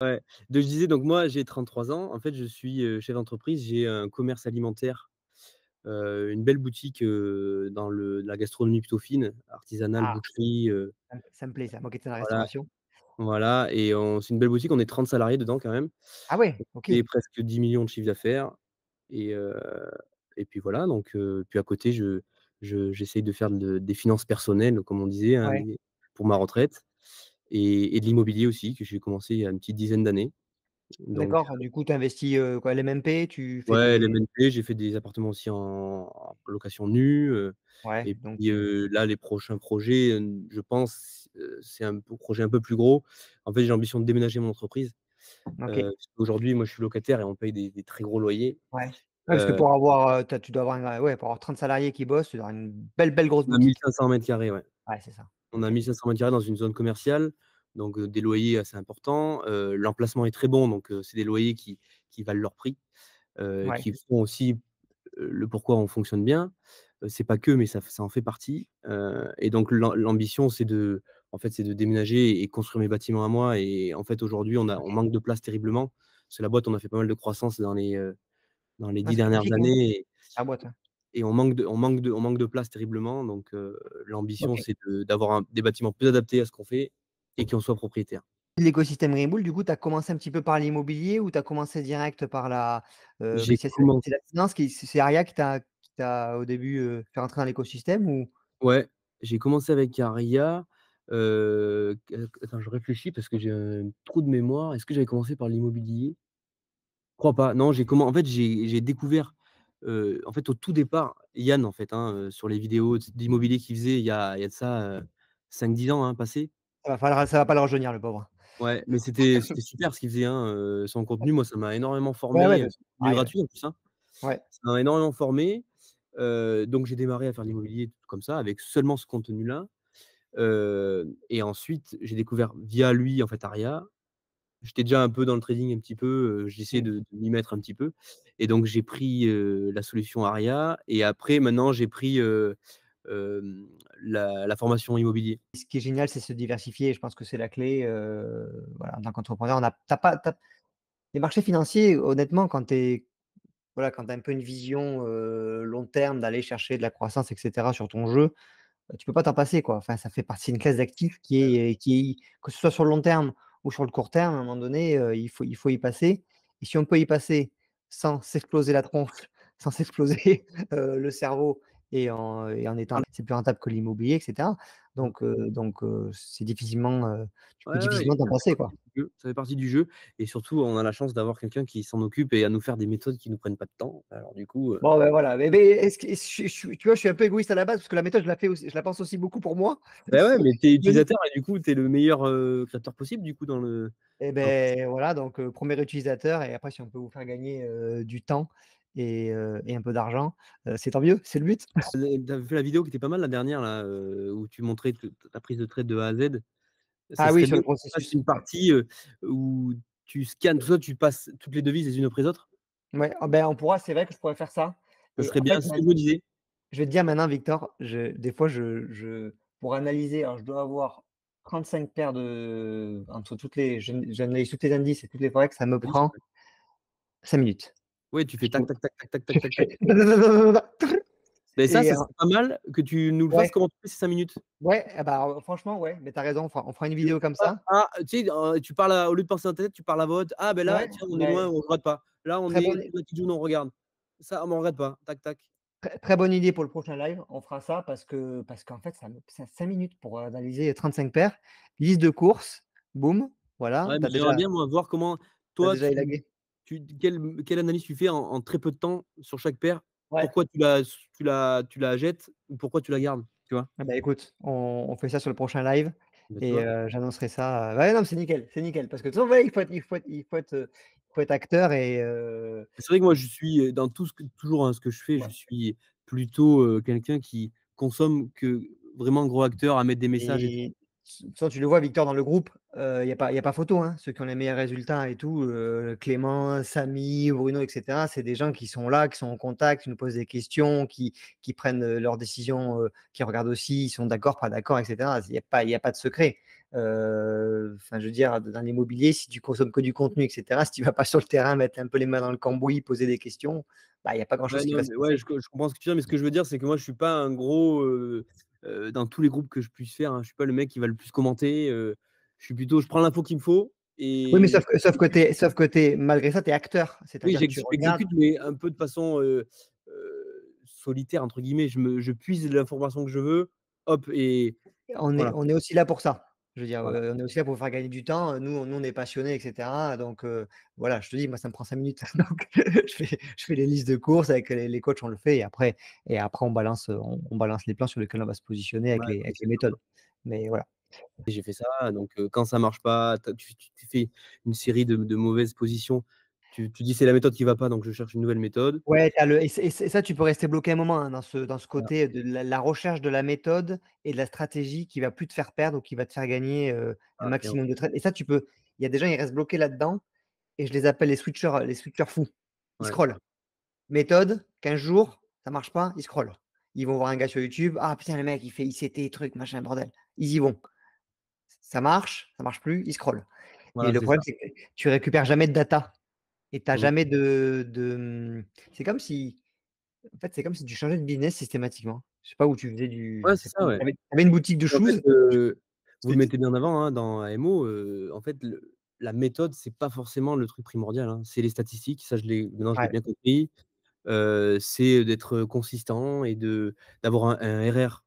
Ouais. Donc je disais, donc moi j'ai 33 ans. En fait, je suis, chef d'entreprise. J'ai un commerce alimentaire, une belle boutique, dans la gastronomie plutôt fine, artisanale, Ah, boucherie, ça me plaît ça, moi qui étais dans la voilà, restauration. voilà et c'est une belle boutique, on est 30 salariés dedans quand même. Ah ouais, OK. On fait presque 10 millions de chiffre d'affaires et heu et puis voilà donc puis à côté j'essaye de faire des finances personnelles comme on disait, hein, Ouais. pour ma retraite et de l'immobilier aussi que j'ai commencé il y a une petite dizaine d'années donc D'accord, du coup tu investis, quoi, l'MMP, tu fais ouais, des l'MNP, j'ai fait des appartements aussi en location nue, ouais, et donc puis, là, les prochains projets, je pense, c'est un projet un peu plus gros. En fait, j'ai l'ambition de déménager mon entreprise, OK, parce qu'aujourd'hui, moi, je suis locataire et on paye des très gros loyers. ouais. Ouais, parce que Heu, pour avoir, tu dois avoir ouais, pour avoir 30 salariés qui bossent, tu dois avoir une belle, belle grosse on a mille boutique. cinq cents mètres carrés, ouais. Ouais, c'est ça. On a OK. 1 500 mètres carrés dans une zone commerciale, donc des loyers assez importants. L'emplacement est très bon, donc c'est des loyers qui valent leur prix, Ouais, qui font aussi le pourquoi on fonctionne bien. C'est pas que, mais ça en fait partie, et donc l'ambition, en fait, c'est de déménager et construire mes bâtiments à moi et en fait, aujourd'hui, on OK. manque de place terriblement. Parce que la boîte, on a fait pas mal de croissance dans les Ouais, 10 c'est dernières prolifique, hein, années la boîte, hein. et on manque de place terriblement donc l'ambition, OK. c'est d'avoir des bâtiments plus adaptés à ce qu'on fait et qui en soient propriétaires. L'écosystème Green Bull, du coup, tu as commencé un petit peu par l'immobilier ou tu as commencé direct par la, J'ai qu'est-ce que commen c'est la finance qui c'est Aria qui t'a au début, fait rentrer dans l'écosystème ou? Ouais, j'ai commencé avec Aria, attends, je réfléchis parce que j'ai un trou de mémoire. Est-ce que j'avais commencé par l'immobilier? Je crois pas. Non, en fait, j'ai découvert, en fait, au tout départ, Yann, en fait, hein, sur les vidéos d'immobilier qu'il faisait il y a de ça, 5-10 ans, hein, passés. Ça va pas le rajeunir le pauvre. Ouais, mais c'était super ce qu'il faisait, hein, son contenu, moi, ça m'a énormément Ouais, ouais, formé, bien sûr. contenu Pareil, ouais. gratuit en plus, hein. Ouais, Ça m'a énormément formé, donc j'ai démarré à faire de l'immobilier comme ça, avec seulement ce contenu-là, et ensuite j'ai découvert via lui, en fait, Aria. J'étais déjà un peu dans le trading un petit peu, j'essayais mmh. de m'y mettre un petit peu et donc j'ai pris, la solution Aria et après maintenant j'ai pris, hem, la formation immobilier. Ce qui est génial, c'est se diversifier. Je pense que c'est la clé, voilà, en tant qu'entrepreneur, on a tu as pas tu as les marchés financiers, honnêtement, quand tu es voilà, quand tu as un peu une vision, long terme d'aller chercher de la croissance et cetera sur ton jeu, tu peux pas t'en passer, quoi. Enfin, ça fait partie d'une classe d'actifs qui est que ce soit sur le long terme ou sur le court terme, à un moment donné, il faut y passer et si on peut y passer sans s'exploser la tronche, sans s'exploser, le cerveau et en étant c'est plus rentable que l'immobilier et cetera. Mmh. Donc c'est difficilement, tu Ouais, peux ouais, et difficilement t'en ça fait passer, quoi. partie du jeu, ça fait partie du jeu et surtout on a la chance d'avoir quelqu'un qui s'en occupe et à nous faire des méthodes qui nous prennent pas de temps. Alors du coup, Bon, ben, voilà, mais est-ce que tu vois, je suis un peu égoïste à la base parce que la méthode, je la pense aussi beaucoup pour moi. bah, ouais, mais tu es Je me dis utilisateur et du coup, tu es le meilleur, créateur possible du coup et dans beh, voilà, donc 1er utilisateur et après si on peut vous faire gagner, du temps et un peu d'argent, c'est tant mieux, c'est le but. tu avais fait la vidéo qui était pas mal la dernière là, où tu montrais ta prise de trade de A à Z. Ça Ah oui, serait sur bien le que tu fasses processus, une ouais. partie, où tu scannes, soit tu passes toutes les devises les unes après les autres. Ouais, ah ben, on pourra c'est vrai que je pourrais faire ça Ça et serait en bien, fait, c'est ce que je me disais. je vais te dire maintenant Victor, des fois pour analyser, alors je dois avoir 35 paires de entre toutes les j'analyse tous les indices et toutes les forex, ça me Indice, prend ouais. 5 minutes. Ouais, tu fais Je te tac, tac, tac, tac, tac, je tac, tac, tac. fais Mais et ça serait pas mal que tu nous le fasses, ouais. comment tu fais ces 5 minutes. Ouais, ah bah, franchement, ouais, mais tu as raison, on fera une vidéo comme ça. Tu sais, tu parles au lieu de penser dans ta tête, tu parles à voix haute. «Ah ben là, Ouais, tiens, on est loin, mais on regarde pas. Là, on très est bonne là qui joue, on regarde. Ça, on regarde pas. Tac, tac». très bonne idée pour le prochain live. On fera ça parce qu'en fait, ça 5 minutes pour analyser 35 paires. Liste de courses, boum, voilà, Ouais, tu mais as j'aimerais déjà bien moi voir comment tu as toi déjà élagué. quelle analyse tu fais en très peu de temps sur chaque paire? Ouais, Pourquoi tu la jettes ou pourquoi tu la gardes? Tu vois? ah bah, écoute, on fait ça sur le prochain live Bah, tu et vois? j'annoncerai ça, ouais, non, mais c'est nickel parce que de toute façon, ouais, il faut être acteur et C'est vrai que moi je suis, dans tout toujours, hein, ce que je fais, je ouais suis plutôt, quelqu'un qui consomme que vraiment gros acteur à mettre des messages et tout. et ça, tu le vois Victor dans le groupe, il y a pas photo, hein. Ceux qui ont les meilleurs résultats et tout, Clément, Samy, Bruno et cetera, c'est des gens qui sont là, qui sont en contact, qui nous posent des questions, qui prennent, leurs décisions, qui regardent aussi, ils sont d'accord, pas d'accord et cetera. Il y a pas de secret. Enfin, je veux dire, dans l'immobilier, si tu consommes que du contenu et cetera, si tu vas pas sur le terrain mettre un peu les mains dans le cambouis, poser des questions, bah, il y a pas grand Ouais, chose qui non, va se mais ouais, passer. je comprends ce que tu veux dire, mais ce que je veux dire, c'est que moi, je suis pas un gros, dans tous les groupes que je puisse faire, hein, je suis pas le mec qui va le plus commenter, je suis plutôt je prends l'info qu'il me faut Oui, mais et sauf que tu malgré ça, tu es acteur. oui, C'est-à-dire que tu regardes. j'exécute, mais un peu de façon, «solitaire» entre guillemets. Je puise l'information que je veux, hop et voilà, On est aussi là pour ça. Je veux dire, voilà. on est aussi là pour faire gagner du temps. Nous, on est passionnés et cetera. Donc, voilà, je te dis, moi, ça me prend 5 minutes. Donc, je fais les listes de courses avec les coachs, on le fait et après on balance les plans sur lesquels on va se positionner Ouais, avec les méthodes. Mais voilà. j'ai fait ça, donc quand ça marche pas, tu fais une série de mauvaises positions. Tu dis: «C'est la méthode qui va pas, donc je cherche une nouvelle méthode». Ouais, tu le et ça, tu peux rester bloqué un moment, hein, dans ce Voilà, côté de la recherche de la méthode et de la stratégie qui va plus te faire perdre ou qui va te faire gagner, un voilà et en maximum de trades et ça, il y a des gens, ils restent bloqués là-dedans et je les appelle les switchers fous. Ils ouais, scrollent. Méthode, 15 jours, ça marche pas, ils scrollent. Ils vont voir un gars sur YouTube: «Ah putain, le mec, il fait ICT, truc, machin, bordel». Ils y vont. Ça marche plus, ils scrollent et voilà, le c'est ça. problème, c'est que tu récupères jamais de data et tu as Mmh. jamais c'est comme si en fait, c'est comme si tu changeais de business systématiquement. Je sais pas où tu faisais du Ouais, je c'est sais pas, ça, ouais. tu avais une boutique de En fait, shoes, vous le c'est mettez bien en avant, hein, dans AMO, en fait, la méthode, c'est pas forcément le truc primordial, hein. C'est les statistiques, ça maintenant je l'ai ouais, bien compris. C'est d'être consistant et d'avoir un RR,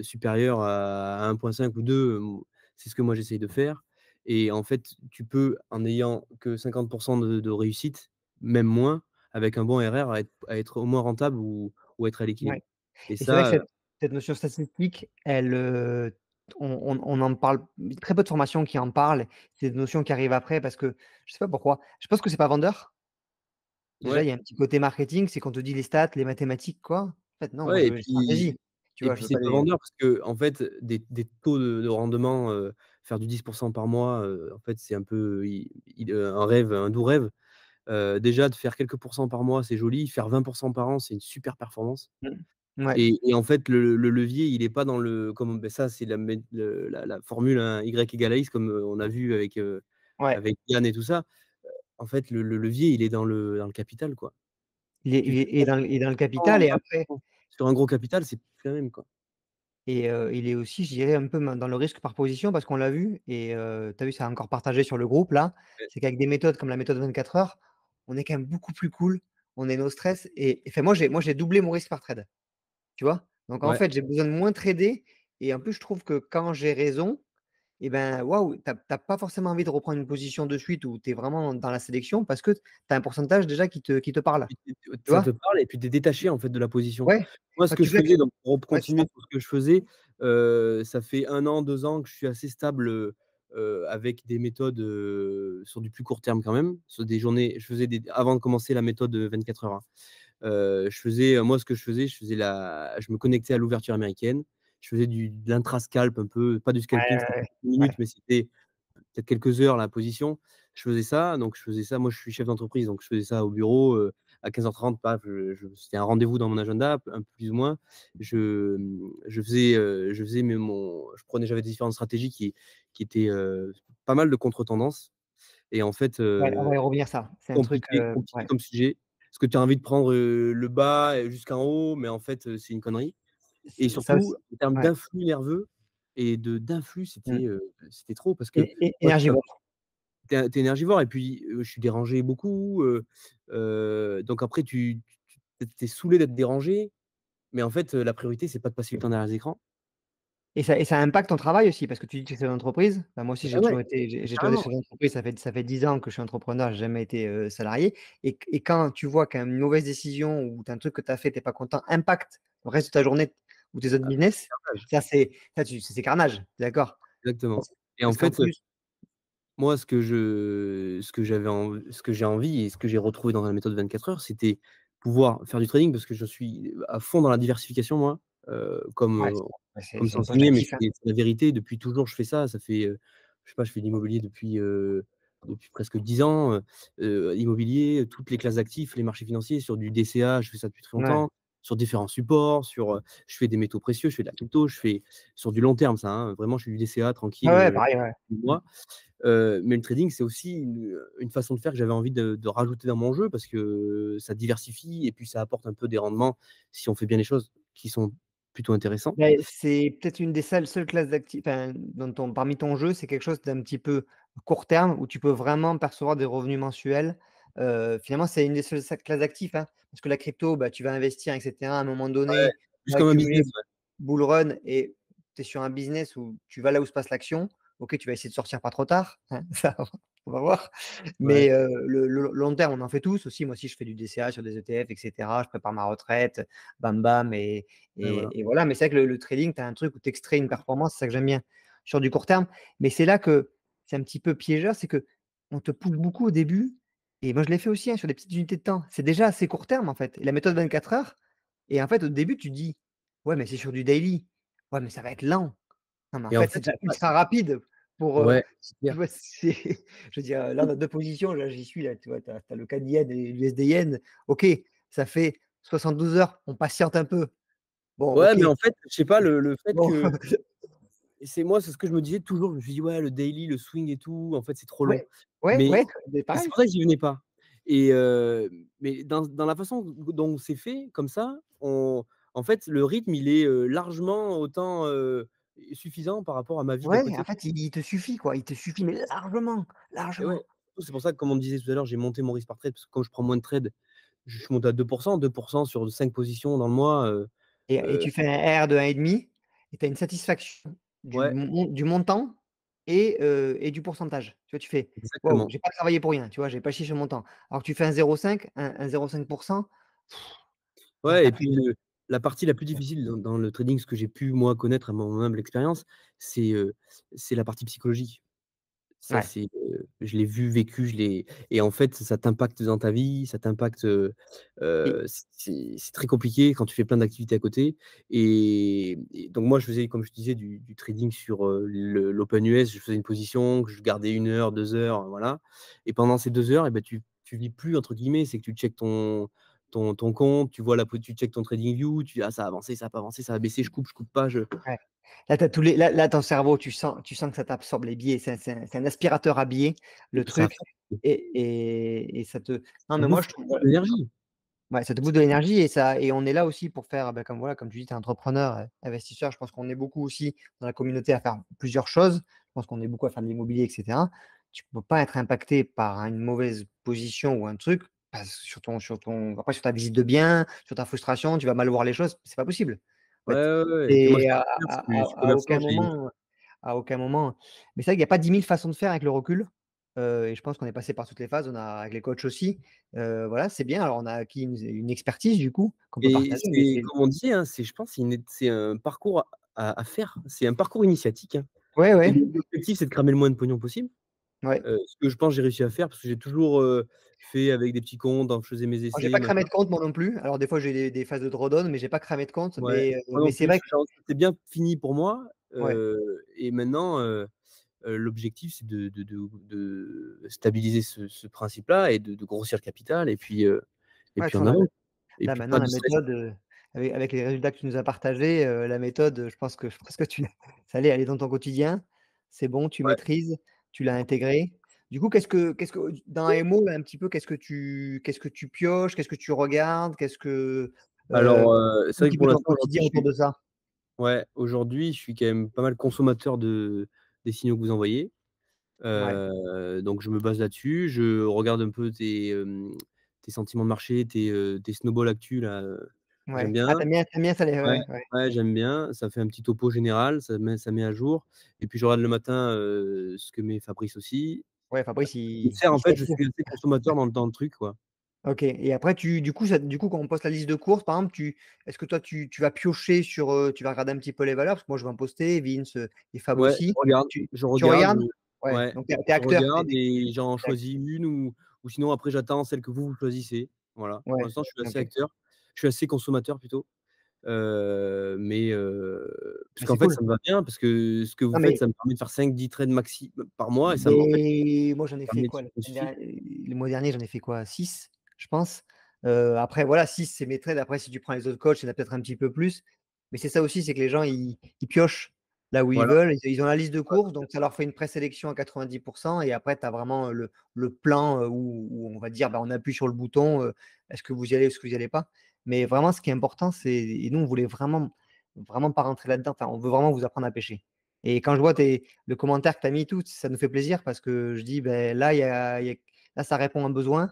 supérieur à 1,5 ou 2, c'est ce que moi j'essaye de faire et en fait, tu peux, en ayant que 50 de réussite, même moins, avec un bon RR à être au moins rentable ou être à l'équilibre ouais et et c'est vrai que ça, cette notion statistique, elle, on en parle très peu de formations qui en parlent. C'est des notions qui arrivent après parce que je sais pas pourquoi. Je pense que c'est pas vendeur. Déjà, ouais. il y a un petit côté marketing, c'est qu'on te dit les stats, les mathématiques, quoi. En fait, non, moi, Ouais je et veux une stratégie. puis Tu vois? Je veux c'est pas pas des vendeur parce qu'en fait, des taux de rendement, faire du 10 par mois, en fait, c'est un peu un rêve, un doux rêve. Déjà de faire quelques pourcents par mois, c'est joli. Faire 20 par an, c'est une super performance mmh, ouais, et en fait, le levier, il est pas dans le comme ça, c'est la mé le la formule, hein, Y égale à X comme, on a vu ouais. avec Yann et tout ça. En fait, le levier, il est dans le capital, quoi. Tu fais Il est dans le capital 1 et après sur un gros capital, c'est plus la même, quoi. et il est aussi, je dirais, un peu dans le risque par position parce qu'on l'a vu et tu as vu, ça a encore partagé sur le groupe là. Ouais, C'est qu'avec des méthodes comme la méthode 24 heures, on est quand même beaucoup plus cool. On est no stress et enfin moi j'ai doublé mon risque par trade, tu vois? Donc en ouais. fait, j'ai besoin de moins trader et en plus je trouve que quand j'ai raison et ben, waouh, tu as pas forcément envie de reprendre une position de suite où tu es vraiment dans la sélection parce que tu as un pourcentage déjà qui te parle, Puis tu ça te vois? parle et puis tu es détaché, en fait, de la position. Ouais, Moi, ce quand que tu je claques faisais donc pour ouais, c'est continuer ça. sur ce que je faisais, ça fait 1 an, 2 ans que je suis assez stable, avec des méthodes, sur du plus court terme quand même. Sur des journées je faisais des avant de commencer la méthode, 24 heures, hein. Je faisais, moi, ce que je me connectais à l'ouverture américaine. Je faisais de l'intra-scalp un peu, pas du Ouais, scalping, ouais, c'était ouais. pas 10 minutes, Ouais. mais c'était peut-être quelques heures la position. Je faisais ça, donc je faisais ça. Moi, je suis chef d'entreprise, donc je faisais ça au bureau, à 15h30, paf, c'était un rendez-vous dans mon agenda, un peu plus ou moins. Je faisais j'avais des différentes stratégies qui étaient, pas mal de contre-tendance et en fait, Ouais, on va y revenir ça. C'est un truc, compliqué ouais. comme sujet. Parce que tu as envie de prendre, le bas, jusqu'en haut, mais en fait, c'est une connerie et C'est ça surtout aussi. en termes Ouais. d'influx nerveux et d'influx, Mmh. c'était trop parce que moi, je Énergivore. tu es énergivore et puis, je suis dérangé beaucoup, donc après tu es saoulé d'être dérangé, mais en fait, la priorité, c'est pas de passer du temps derrière les écrans. Et ça impacte ton travail aussi parce que tu dis que tu es chef d'entreprise. Bah, moi aussi Ah ouais, j'ai toujours été carrément. chef d'entreprise, ça fait 10 ans que je suis entrepreneur, j'ai jamais été, salarié et quand tu vois qu'une mauvaise décision ou tu un truc que tu as fait, tu es pas content, impacte le reste de ta journée ou tes autres Ah, business, carnage, c'est carnage, tu es d'accord? exactement Parce et en parce qu'en fait, plus moi, ce que j'ai envie et ce que j'ai retrouvé dans la méthode 24 heures, c'était pouvoir faire du trading parce que je suis à fond dans la diversification moi, comme, ouais, comme c'est c'est une poche enseigné, à mais kiff, hein. c'est la vérité. Depuis toujours, je fais ça. Ça fait, je sais pas, je fais de l'immobilier depuis presque 10 ans, immobilier, toutes les classes d'actifs, les marchés financiers, sur du DCA, je fais ça depuis très Ouais, longtemps. sur différents supports, je fais des métaux précieux, je fais de la crypto, je fais sur du long terme ça, hein, vraiment je fais du DCA Ouais, tranquille, ouais, pareil, ouais. Mmh. moi. Mais le trading, c'est aussi une façon de faire que j'avais envie de rajouter dans mon jeu parce que ça diversifie et puis ça apporte un peu des rendements si on fait bien les choses qui sont plutôt intéressants. Beh, c'est peut-être une des seules classes d'actifs enfin, dans ton parmi ton jeu, c'est quelque chose d'un petit peu court terme où tu peux vraiment percevoir des revenus mensuels. Finalement, c'est une des seules classes d'actifs, hein, parce que la crypto, bah, tu vas investir et cetera. À un moment Ouais, donné, tu plus vas comme un accumuler business, ouais. bull run et tu es sur un business où tu vas là où se passe l'action. OK, tu vas essayer de sortir pas trop tard, hein, ça on va voir. Mais Ouais, le long terme, on en fait tous aussi. Moi aussi, je fais du DCA sur des ETF et cetera. Je prépare ma retraite, bam bam ouais, voilà. et voilà. Mais c'est vrai que le trading, tu as un truc où tu extrais une performance, c'est ça que j'aime bien, sur du court terme. Mais c'est là que c'est un petit peu piégeur, c'est qu'on te pousse beaucoup au début et moi je l'ai fait aussi, hein, sur des petites unités de temps. C'est déjà assez court terme, en fait et la méthode 24 heures et en fait, au début, tu te dis: «Ouais, mais c'est sur du daily. Ouais, mais ça va être lent». Non, mais en Et en fait, fait, c'est déjà ultra rapide pour, ouais, c'est tu clair. vois? C'est je veux dire, là, on a 2 positions, là, j'y suis, là, tu vois? Tu as le CAD yen et l'USD yen. OK, ça fait 72 heures, on patiente un peu. Bon, Ouais, OK. mais en fait, je sais pas, le fait Bon, que et c'est moi, c'est ce que je me disais toujours, je me suis dit: «Ouais, le daily, le swing et tout, en fait, c'est trop long». ouais, ouais, Mais ouais, mais et c'est pareil. pour ça que j'y venais pas et mais dans la façon dont c'est fait, comme ça, en fait, le rythme, il est, largement autant, suffisant par rapport à ma vie d'à Ouais, en côté. fait, il te suffit, quoi. Il te suffit, mais largement, Et ouais, largement surtout, c'est pour ça que, comme on disait tout à l'heure, j'ai monté mon risque par trade parce que comme je prends moins de trades, je suis monté à 2 sur 5 positions dans le mois, et heu, tu fais un R de 1,5 et tu as une satisfaction ouais, du montant et du pourcentage. Tu vois? Tu fais: «Waouh, exactement. j'ai pas travaillé pour rien», tu vois? J'ai pas chié sur mon temps. Alors que tu fais un 0,5, un 0,5 tu Ouais as et puis pris la partie la plus difficile dans le trading, ce que j'ai pu moi connaître à mon humble expérience, c'est la partie psychologique. Ça ouais, c'est, je l'ai vu, vécu, je l'ai et en fait ça t'impacte dans ta vie, ça t'impacte, et c'est très compliqué quand tu fais plein d'activités à côté et donc moi je faisais, comme je te disais, du trading sur, l'open US. Je faisais une position que je gardais 1 heure, 2 heures, voilà et pendant ces 2 heures et bah, tu «vis plus» entre guillemets, c'est que tu checkes ton compte, tu vois tu checkes ton TradingView, tu dis: «Ah ça a avancé, ça a pas avancé, ça a baissé, je coupe pas, je». ouais. Là, tu tous les là, ton cerveau, tu sens que ça t'absorbe les biais. C'est un aspirateur à biais, Et le puis ça truc fatigue, et ça te non, ça mais moi, bouffe je trouve, de l'énergie. ouais, ça te bouffe C'est de l'énergie et on est là aussi pour faire, bah, comme voilà, comme tu dis, tu es entrepreneur, investisseur. Je pense qu'on est beaucoup aussi dans la communauté à faire plusieurs choses. Je pense qu'on est beaucoup à faire de l'immobilier et cetera. Tu peux pas être impacté par une mauvaise position ou un truc, parce sur ton après sur ta visite de bien, sur ta frustration, tu vas mal voir les choses, c'est pas possible. En Ouais, fait ouais, ouais et puis moi je et suis à pas entrepreneur, je suis commerçant, j'ai à aucun moment mais c'est vrai qu'il y a pas 10 000 façons de faire avec le recul, et je pense qu'on est passé par toutes les phases. On a avec les coachs aussi, voilà, c'est bien. Alors on a acquis une expertise du coup qu'on peut et partager, mais c'est c'est comme on disait, hein, je pense c'est un parcours à faire. C'est un parcours initiatique, hein ouais, et ouais, l'objectif, c'est de cramer le moins de pognon possible, ouais. ce que je pense j'ai réussi à faire parce que j'ai toujours, fait avec des petits comptes, je faisais mes Alors j'ai essais, pas cramé machin. de compte moi non plus. Alors des fois j'ai des phases de drawdown, mais j'ai pas cramé de compte, Ouais, moi mais non c'est plus, vrai que c'est bien fini pour moi, ouais, et maintenant, l'objectif, c'est de stabiliser ce principe-là et de grossir le capital et ouais, puis tu en vois, avant et là puis maintenant pas la de stress. méthode, avec les résultats que tu nous as partagés, la méthode, je pense que tu l'as ça allait, elle est dans ton quotidien. C'est bon, tu Ouais. maîtrises, tu l'as intégrée. Du coup, qu'est-ce que dans AMO là un petit peu, qu'est-ce que tu pioches? Qu'est-ce que tu regardes? Alors, c'est Un vrai que petit peu pour ton l'instant, aujourd'hui, quotidien autour de ça? ouais, aujourd'hui, je suis quand même pas mal consommateur des signaux que vous envoyez. Ouais, Donc je me base là-dessus. Je regarde un peu tes sentiments de marché, tes snowball actus là, j'aime ouais. bien. Ah tu aimes bien ça les ouais, Ouais, ouais, ouais. ouais, j'aime bien. Ça fait un petit topo général, ça met à jour et puis je regarde le matin, ce que met Fabrice aussi. Ouais, Fabrice Je me sers il en fait, sait je tout. suis assez consommateur dans le truc, quoi. OK et après du coup quand on poste la liste de courses par exemple, est-ce que toi tu vas piocher sur, tu vas regarder un petit peu les valeurs? Parce que moi je vais en poster, Vince, et Fab Ouais, aussi. Tu je tu regarde, regardes? Ouais, ouais, donc tu es je acteur, tu regarde es et j'en tu choisis une ou sinon après j'attends celle que vous choisissez. Voilà. Pour ouais, l'instant, je suis assez OK. acteur, je suis assez consommateur plutôt, parce Mais qu'en c'est fait, cool. ça me va bien parce que ce que vous Non faites, mais ça me permet de faire 5-10 trades maxi par mois et ça me en fait, mais moi j'en ai ça fait quoi? me suffit. Le mois dernier j'en ai fait quoi? 6 je pense. Après voilà, 6 c'est mes trades. Après si tu prends les autres coachs, il y en a peut-être un petit peu plus. Mais c'est ça aussi, c'est que les gens ils piochent là où ils Voilà, veulent. Ils ont la liste de ouais, courses, donc ça leur fait une présélection à 90 et après tu as vraiment, le plan, où on va dire, bah, on appuie sur le bouton, est-ce que vous y allez, est-ce que vous y allez pas? Mais vraiment ce qui est important, c'est et nous on voulait vraiment pas rentrer là-dedans. Enfin, on veut vraiment vous apprendre à pêcher. Et quand je vois le commentaire que tu as mis et tout, ça nous fait plaisir parce que je dis: «Beh, là, là, ça répond à un besoin».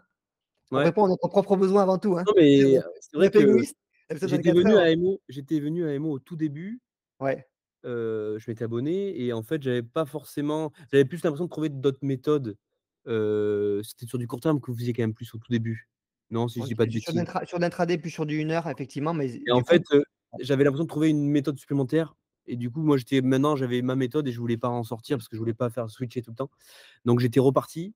On ouais. répond à notre propre besoin avant tout, hein. Non, mais c'est On est vrai un peu que égoïste, épisode 24 heures, hein. j'étais venu à Emo au tout début, Ouais, je m'étais abonné et en fait, j'avais plus l'impression de trouver d'autres méthodes. C'était sur du court terme que vous faisiez quand même plus au tout début? Non, si je on dis pas était de sur bêtises? de l'intraday plus sur du 1 heure effectivement, mais Et en du coup fait, j'avais l'impression de trouver une méthode supplémentaire et du coup, moi, j'avais ma méthode et je voulais pas en sortir parce que je voulais pas faire switcher tout le temps. Donc j'étais reparti,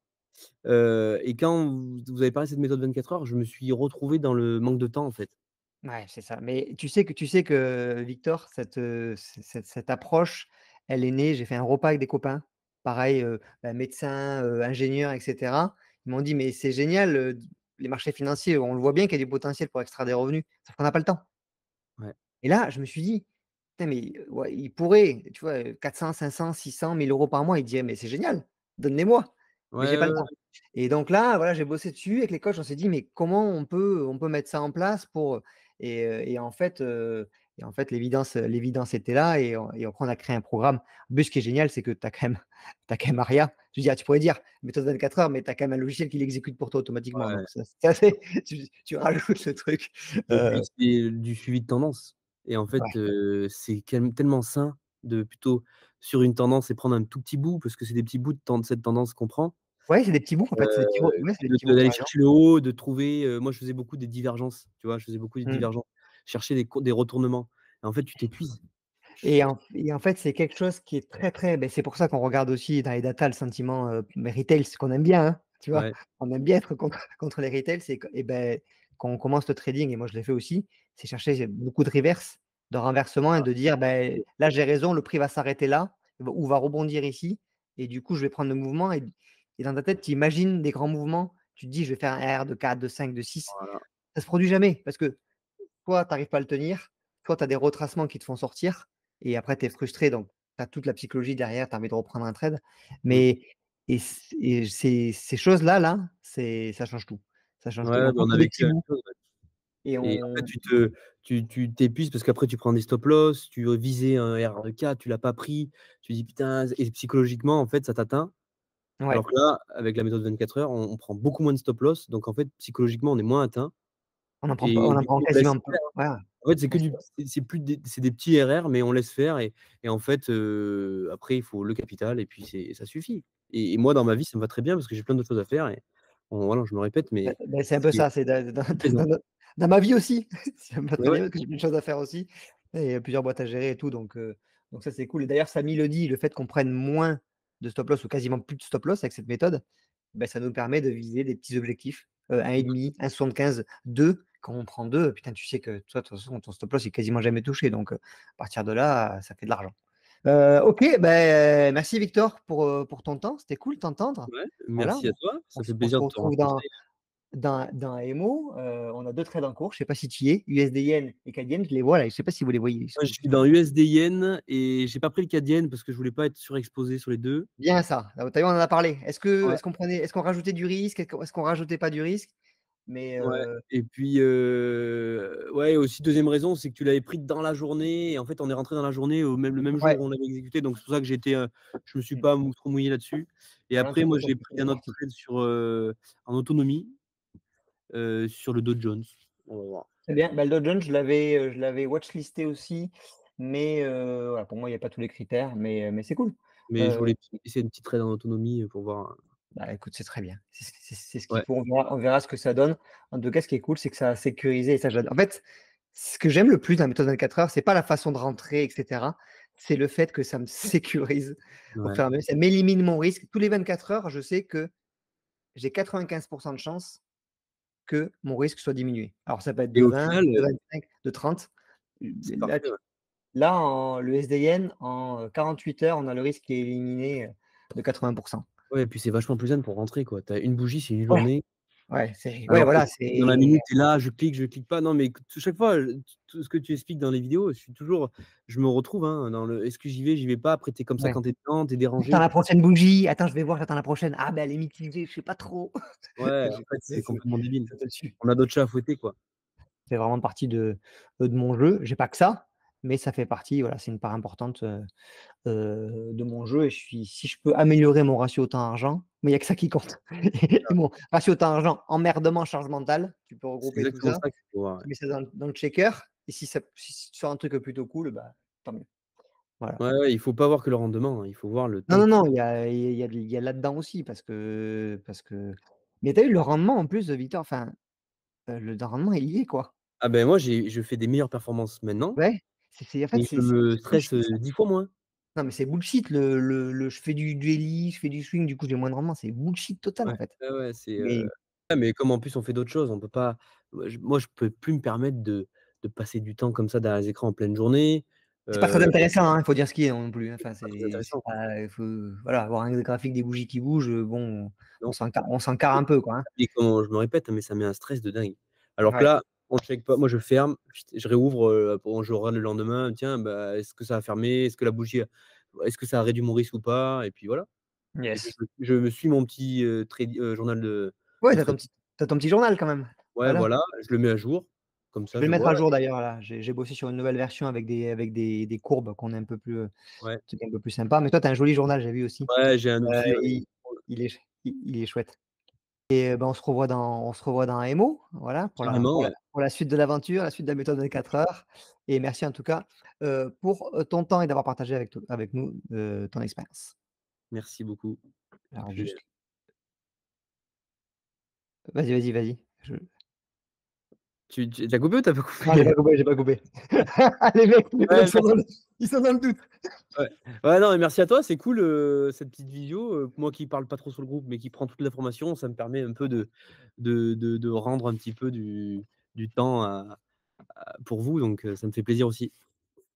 et quand vous avez parlé de cette méthode 24 heures, je me suis retrouvé dans le manque de temps, en fait. ouais, c'est ça. Mais tu sais que Victor, cette approche, elle est née j'ai fait un repas avec des copains, pareil, bah, médecins, ingénieurs et cetera. Ils m'ont dit: «Mais c'est génial, les marchés financiers, on le voit bien qu'il y a du potentiel pour extraire des revenus, sauf qu'on n'a pas le temps». Ouais. Et là, je me suis dit: «Putain, mais ouais, il pourrait, tu vois, 400, 500, 600, 1 000 € par mois». Il dit: «Mais c'est génial, donne-les-moi». Mais j'ai Ouais, pas ouais, le ouais. temps. Et donc là, voilà, j'ai bossé dessus avec les coachs. On s'est dit: «Mais comment on peut mettre ça en place pour» et en fait, l'évidence était là et après on a créé un programme. En plus, ce qui est génial, c'est que tu as quand même tu quand même Aria. Je veux dire, tu pourrais dire méthode 24 heures, mais tu as quand même un logiciel qui l'exécute pour toi automatiquement. Ouais. Donc ça c'est assez tu rajoutes le truc, Et heu, puis c'est du suivi de tendance et en fait, ouais. c'est tellement sain de plutôt sur une tendance et prendre un tout petit bout parce que c'est des petits bouts de cette tendance qu'on prend, Ouais, c'est des petits bouts, en fait, c'est des petits mots. Ouais, c'est des petits mots, tu d'aller as raison. chercher le haut, de trouver, moi je faisais beaucoup des divergences, tu vois? Je faisais beaucoup des Mmh. divergences, chercher des retournements et en fait tu t'épuises. Et en fait, c'est quelque chose qui est très, très beh, c'est pour ça qu'on regarde aussi dans les datas le sentiment, mais retail, ce qu'on aime bien, hein, tu vois? Ouais, On aime bien être contre les retail, c'est que et beh, quand on commence le trading et moi je l'ai fait aussi, c'est chercher beaucoup de reverse, de renversement et de dire: «Beh, là j'ai raison, le prix va s'arrêter là ou va rebondir ici et du coup je vais prendre le mouvement» et dans ta tête, tu imagines des grands mouvements, tu te dis: «Je vais faire un R de 4, de 5, de 6». voilà. Ça se produit jamais parce que soit tu arrives pas à le tenir, soit tu as des retracements qui te font sortir et après tu es frustré donc tu as toute la psychologie derrière, tu as envie de reprendre un trade. Mmh. Mais ces choses-là, ça change tout. Ça change tout et Ouais, on bah, part on a sur des vécu petits la même bouts chose, ouais. et Et en fait, on tu t'épuises parce qu'après tu prends des stop loss, tu visais un R de 4, tu l'as pas pris, tu dis: «Putain» et psychologiquement, en fait, ça t'atteint. Alors ouais, que là, avec la méthode 24 heures, on prend beaucoup moins de stop loss, donc en fait, psychologiquement, on est moins atteint on et en du prend coup, on laisse quasiment pas. faire. Ouais, En fait, ouais, c'est plus c'est des petits RR, mais on laisse faire et en fait, après, il faut le capital et puis ça suffit et moi, dans ma vie, ça me va très bien parce que j'ai plein d'autres choses à faire et bon, voilà, je me répète, mais c'est un peu c'est ça, c'est plaisant. dans ma vie aussi. Ça me va Ouais, très ouais, bien parce que j'ai plein de choses à faire aussi et plusieurs boîtes à gérer et tout donc ça c'est cool et d'ailleurs Samy le dit, le fait qu'on prenne moins de stop loss ou quasiment plus de stop loss avec cette méthode, bah, ça nous permet de viser des petits objectifs, 1,5, 1,75, 2. Quand on prend 2, putain, tu sais que toi, de toute façon, ton stop loss est quasiment jamais touché donc à partir de là, ça fait de l'argent. OK, beh, merci Victor pour ton temps, c'était cool de t'entendre. ouais, Voilà, merci à toi, ça fait on se plaisir de te retrouve rencontrer. dans Emo, on a 2 trades en cours, je sais pas si tu y es, USD Yen et CAD Yen, je les vois là, je sais pas si vous les voyez, Moi, je suis dans USD Yen et j'ai pas pris le CAD Yen parce que je voulais pas être surexposé sur les 2. bien ça, tu as vu, on en a parlé. Ouais, Est-ce qu'on rajoutait du risque? Est-ce qu'on rajoutait pas du risque? Mais ouais et puis, ouais, aussi 2e raison, c'est que tu l'avais pris dans la journée et en fait, on est rentré dans la journée le même jour ouais, où on l'avait exécuté, donc c'est pour ça que je me suis mmh, pas trop mouillé là-dessus et voilà, après moi, l'entreprise a j'ai fait pris une un autre partie. trade en autonomie, sur le Dow Jones. On va voir. Très bien, bah, le Dow Jones, je l'avais watchlisté aussi, mais voilà, pour moi, il y a pas tous les critères, mais c'est cool. Mais je Heu, voulais essayer une petite trade en autonomie, pour voir, Bah, écoute, c'est très bien. C'est ce qu'il ouais, faut. On verra ce que ça donne. En tout cas, ce qui est cool, c'est que ça a sécurisé et ça j'ado en fait, ce que j'aime le plus dans la méthode 24 heures, c'est pas la façon de rentrer et cetera, c'est le fait que ça me sécurise au ouais fur et à mesure. Ça m'élimine mon risque. Tous les 24 heures, je sais que j'ai 95 de chances que mon risque soit diminué. Alors ça peut être et de au 20, final, de 25, de 30. c'est Là, parfait, ouais. le SDN, en 48 heures, on a le risque qui est éliminé, de 80. Ouais et puis c'est vachement plus zen pour rentrer, quoi. Tu as une bougie, c'est une Ouais. journée. Ouais, c'est ouais, Alors que voilà, dans la c'est minute, tu es là, je clique pas. Non, mais chaque fois, tout ce que tu expliques dans les vidéos, je me retrouve, hein, dans le: «Est-ce que j'y vais, j'y vais pas?» Après tu es comme ça ouais. quand tu es dedans, tu es J'attends dérangé. la prochaine bougie. Attends, je vais voir, j'attends la prochaine. Ah, ben elle est mitigée, je sais pas trop. Ouais, en fait, c'est Ça complètement débile. ça te tue. On a d'autres chats à fouetter, quoi. Fait vraiment partie de mon jeu. J'ai pas que ça, mais ça fait partie, voilà, c'est une part importante, de mon jeu et je suis si je peux améliorer mon ratio temps-argent, mais il y a que ça qui compte. Et mon ratio temps-argent, emmerdement, charge mentale, tu peux C'est regrouper tout exactement ça, ça qu'il faut voir, ouais. tu mets ça dans le checker et si tu sors un truc plutôt cool, bah, tant mieux. Voilà. Ouais, ouais, il faut pas voir que le rendement, hein, il faut voir le Non, temps non, que tu non, il y a là-dedans aussi parce que mais tu as vu le rendement en plus, Victor, enfin, le rendement il y est quoi. ah ben, moi, je fais des meilleures performances maintenant, Ouais, c'est en fait, mais je me c'est stresse, bullshit ça. 10 fois moins. Non, mais c'est bullshit le je fais du daily, je fais du swing, du coup j'ai moins de rendement, c'est bullshit total Ouais, en fait. ouais, ouais, c'est, Mais ouais, mais comme en plus on fait d'autres choses, on peut pas moi je peux plus me permettre de passer du temps comme ça derrière les écrans en pleine journée, c'est pas très heu, intéressant, hein, il faut dire ce qui est non plus, hein. Enfin pas très c'est intéressant. pas il faut voilà, avoir un graphique des bougies qui bougent, bon, Non, on s'en carre un peu quoi, hein. et comment je me répète, mais ça met un stress de dingue. Alors que Ouais. là, on check pas, moi je ferme, je réouvre, bon je regarde le lendemain, tiens, bah, est-ce que ça a fermé? Est-ce que la bougie a est-ce que ça a réduit mon risque ou pas? Et puis voilà. Et puis Yes. je me suis mon petit, journal Ouais, de trading. tu as ton petit journal quand même. Ouais, Voilà. voilà, je le mets à jour, comme Je ça vais le je mettre vois. à jour d'ailleurs là, j'ai bossé sur une nouvelle version avec des courbes qu'on est un peu plus, Ouais, truc un peu plus sympa. Mais toi tu as un joli journal, j'ai vu aussi. ouais, j'ai un outil, ouais. Il est ch il est chouette. Et bah, on se revoit dans un MO, voilà, pour la Carrément, pour la ouais. pour la suite de l'aventure, la suite de la méthode 24 heures et merci en tout cas, pour, ton temps et d'avoir partagé avec nous, ton expérience. Merci beaucoup. Et Alors puis, juste vas-y, vas-y, vas-y. tu as coupé ou tu as pas Non, j'ai coupé? pas coupé, j'ai pas coupé. Les mecs Ouais, sont merci. dans le doute. Ouais. Ouais, non, mais merci à toi, c'est cool, cette petite visio, moi qui parle pas trop sur le groupe, mais qui prend toute l'information, ça me permet un peu de rendre un petit peu du temps pour vous, donc ça me fait plaisir aussi.